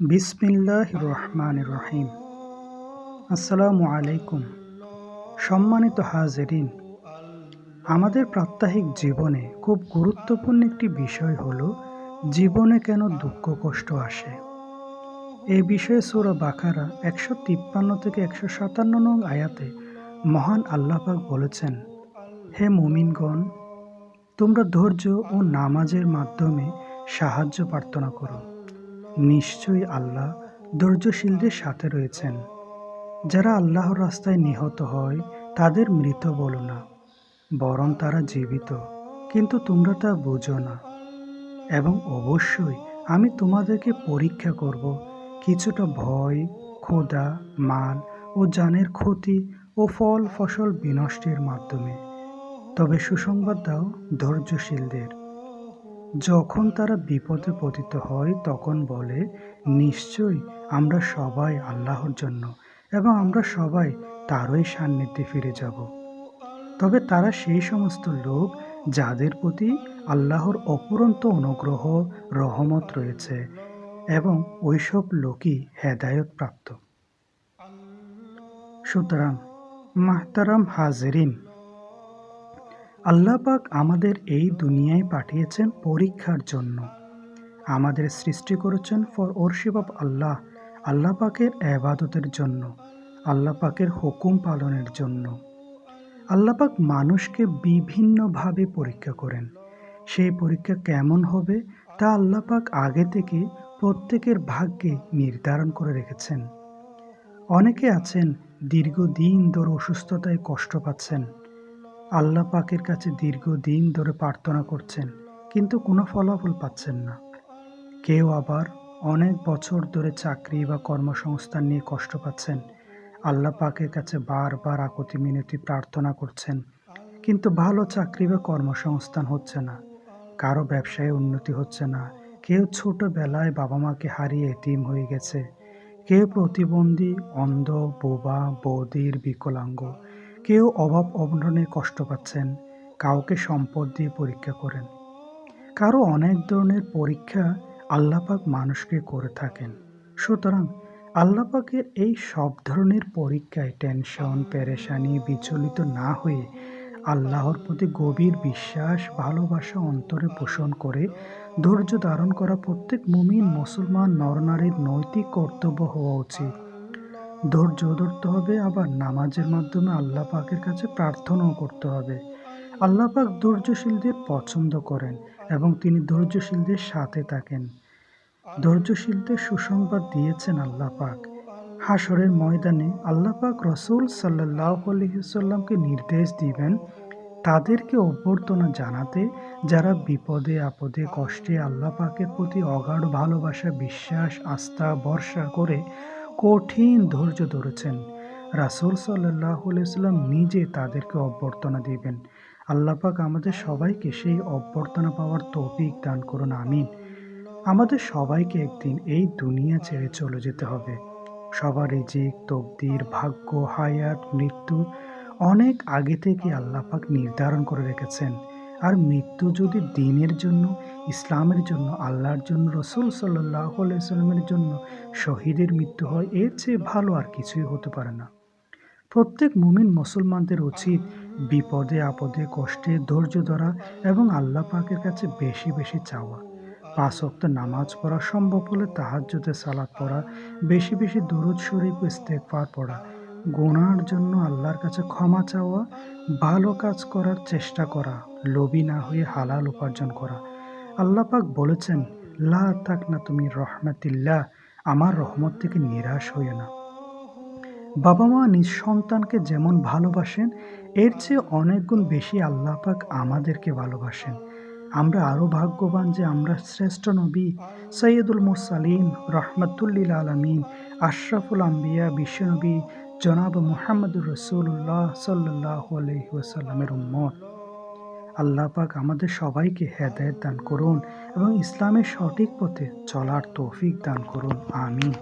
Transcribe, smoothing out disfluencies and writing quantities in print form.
বিসমিল্লাহির রহমানির রহিম। আসসালামু আলাইকুম। সম্মানিত হাজিরিন, আমাদের প্রাত্যহিক জীবনে খুব গুরুত্বপূর্ণ একটি বিষয় হলো জীবনে কেন দুঃখ কষ্ট আসে। এই বিষয়ে সূরা বাকারা ১৫৩ থেকে ১৫৭ নং আয়াতে মহান আল্লাহ পাক বলেছেন, হে মুমিনগণ, তোমরা ধৈর্য ও নামাজের মাধ্যমে সাহায্য প্রার্থনা করো। নিশ্চয়ই আল্লাহ ধৈর্যশীলদের সাথে রয়েছেন। যারা আল্লাহর রাস্তায় নিহত হয় তাদের মৃত বলো না, বরং তারা জীবিত, কিন্তু তোমরা তা বুঝো না। এবং অবশ্যই আমি তোমাদেরকে পরীক্ষা করব কিছুটা ভয়, ক্ষুধা, মাল ও জানের ক্ষতি ও ফল ফসল বিনষ্টের মাধ্যমে। তবে সুসংবাদ দাও ধৈর্যশীলদের। যখন তারা বিপদে পতিত হয় তখন বলে, নিশ্চয়ই আমরা সবাই আল্লাহর জন্য এবং আমরা সবাই তারই সান্নিধ্যে ফিরে যাব। তবে তারা সেই সমস্ত লোক যাদের প্রতি আল্লাহর অপুরন্ত অনুগ্রহ রহমত রয়েছে এবং ওইসব লোকই হেদায়েত প্রাপ্ত। সুতরাং মাহতারাম হাজিরিন, আল্লাহ পাক আমাদের এই দুনিয়ায় পাঠিয়েছেন পরীক্ষার জন্য। আমাদের সৃষ্টি করেছেন ফর ওরশিপ অফ আল্লাহ, আল্লাহ পাকের ইবাদতের জন্য, আল্লাহ পাকের হুকুম পালনের জন্য। আল্লাহ পাক মানুষকে বিভিন্নভাবে পরীক্ষা করেন। সেই পরীক্ষা কেমন হবে তা আল্লাহ পাক আগে থেকে প্রত্যেকের ভাগ্যে নির্ধারণ করে রেখেছেন। অনেকে আছেন দীর্ঘদিন ধরে অসুস্থতায় কষ্ট পাচ্ছেন, আল্লাহ পাকের কাছে দীর্ঘদিন ধরে প্রার্থনা করছেন, কিন্তু কোনো ফলাফল পাচ্ছেন না। কেউ আবার অনেক বছর ধরে চাকরি বা কর্মসংস্থান নিয়ে কষ্ট পাচ্ছেন, আল্লাহ পাকের কাছে বারবার আকুতি মিনতি প্রার্থনা করছেন, কিন্তু ভালো চাকরি বা কর্মসংস্থান হচ্ছে না। কারো ব্যবসায় উন্নতি হচ্ছে না। কেউ ছোটবেলায় বাবা মাকে হারিয়ে এতিম হয়ে গেছে। কেউ প্রতিবন্ধী, অন্ধ, বোবা, বধির, বিকলাঙ্গ। কেউ অভাব অনটনে কষ্ট পাচ্ছেন। কাউকে সম্পদ দিয়ে পরীক্ষা করেন। কারো অনেক ধরনের পরীক্ষা আল্লাহ পাক মানুষকে করে থাকেন। সুতরাং আল্লাহ পাকের এই সব ধরনের পরীক্ষায় টেনশন, পেরেশানি, বিচলিত না হয়ে আল্লাহর প্রতি গভীর বিশ্বাস, ভালোবাসা অন্তরে পোষণ করে ধৈর্য ধারণ করা প্রত্যেক মুমিন মুসলমান নরনারীর নৈতিক কর্তব্য হওয়া উচিত। ধৈর্য ধরতে হবে, আবার নামাজের মাধ্যমে আল্লাহ পাকের কাছে প্রার্থনাও করতে হবে। আল্লাহ পাক ধৈর্যশীলদের পছন্দ করেন এবং তিনি ধৈর্যশীলদের সাথে থাকেন। ধৈর্যশীলদের সুসংবাদ দিয়েছেন আল্লাহ পাক। হাসরের ময়দানে আল্লাহ পাক রাসূল সাল্লাল্লাহু আলাইহি ওয়াসাল্লামকে নির্দেশ দিবেন তাদেরকে অভ্যর্থনা জানাতে, যারা বিপদে আপদে কষ্টে আল্লাহ পাকের প্রতি অগাঢ় ভালোবাসা, বিশ্বাস, আস্থা, ভরসা করে কঠিন ধৈর্য ধরেছেন। রাসূল সাল্লাল্লাহু আলাইহি ওয়াসাল্লাম নিজে তাদেরকে অভ্যর্থনা দিবেন। আল্লাহ পাক আমাদের সবাইকে সেই অভ্যর্থনা পাওয়ার তৌফিক দান করুন, আমিন। আমাদের সবাইকে একদিন এই দুনিয়া ছেড়ে চলে যেতে হবে। সবার রিজিক, তকদির, ভাগ্য, হায়াত, মৃত্যু অনেক আগে থেকে আল্লাহ পাক নির্ধারণ করে রেখেছেন। আর মৃত্যু যদি দ্বীনের জন্য, ইসলামের জন্য, আল্লাহর জন্য, রাসূল সাল্লাল্লাহু আলাইহি ওয়াসাল্লামের জন্য শহীদের মৃত্যু হয়, এর চেয়ে ভালো আর কিছুই হতে পারে না। প্রত্যেক মুমিন মুসলমানদের উচিত বিপদে আপদে কষ্টে ধৈর্য ধরা এবং আল্লাহ পাকের কাছে বেশি বেশি চাওয়া। ৫ ওয়াক্ত নামাজ পড়া, সম্ভব হলে তাহাজ্জুদের সালাত পড়া, বেশি বেশি দুরূদ শরীফ ও ইস্তেগফার পড়া, গুনার জন্য আল্লাহর কাছে ক্ষমা চাওয়া, ভালো কাজ করার চেষ্টা করা, লোভী না হয়ে হালাল উপার্জন করা। আল্লাহ পাক বলেছেন, লা তাকনাতু মির রাহমাতিল্লাহ, আমার রহমত থেকে নিরাশ হইও না। বাবা মা নিজ সন্তানকে যেমন ভালোবাসেন, এর চেয়ে অনেক গুণ বেশি আল্লাহ পাক আমাদেরকে ভালোবাসেন। আমরা আরও ভাগ্যবান যে আমরা শ্রেষ্ঠ নবী সৈয়দুল মুরসালিন, রহমাতুল লিল আলামিন, আশরাফুল আম্বিয়া, বিশ্বনবী জনাব মুহাম্মদুর রাসূলুল্লাহ সাল্লাল্লাহু আলাইহি ওয়াসাল্লামের উম্মত। আল্লাহ পাক আমাদের সবাইকে হেদায়েত দান করুন এবং ইসলামের সঠিক পথে চলার তৌফিক দান করুন, আমিন।